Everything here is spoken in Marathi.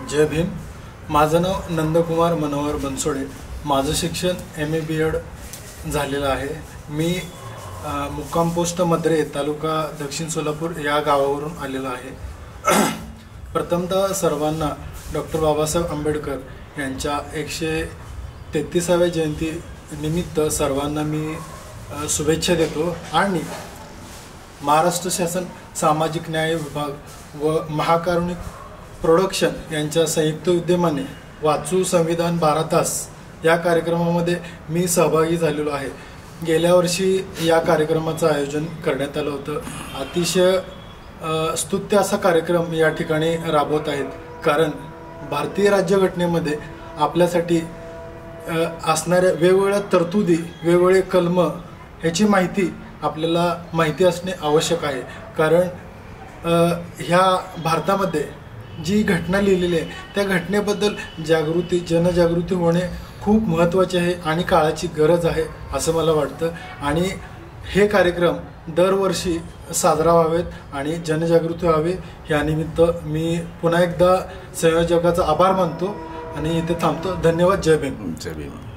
जय भीम। माझं नाव नंदकुमार मनोहर बनसोडे। माझं शिक्षण MA BEd झालेलं आहे। मी मुक्काम पोस्ट मद्रे तालुका दक्षिण सोलापूर या गावावरून आलेलो आहे। प्रथमतः सर्वांना डॉक्टर बाबासाहेब आंबेडकर यांच्या 133व्या जयंती निमित्त सर्वांना मी शुभेच्छा देतो आणि महाराष्ट्र शासन सामाजिक न्याय विभाग व महाकारुणिक प्रोडक्शन यांच्या संयुक्त विद्यमाने वाचू संविधान 12 तास या कार्यक्रमामध्ये मी सहभागी झालेलो आहे। गेल्या वर्षी या कार्यक्रमाचं आयोजन करण्यात आलं होतं। अतिशय स्तुत्य असा कार्यक्रम या ठिकाणी राबवत आहेत, कारण भारतीय राज्यघटनेमध्ये आपल्यासाठी असणाऱ्या वेगवेगळ्या तरतुदी, वेगवेगळे कलम ह्याची माहिती आपल्याला माहिती असणे आवश्यक आहे। कारण ह्या भारतामध्ये जी घटना लिहिलेली आहे त्या घटनेबद्दल जनजागृती होणे खूप महत्त्वाचे आहे आणि काळाची गरज आहे असं मला वाटतं। आणि हे कार्यक्रम दरवर्षी साजरा व्हावेत आणि जनजागृती व्हावी, यानिमित्त मी पुन्हा एकदा संयोजकाचा आभार मानतो आणि इथे थांबतो। धन्यवाद। जय भीम। जय भीम।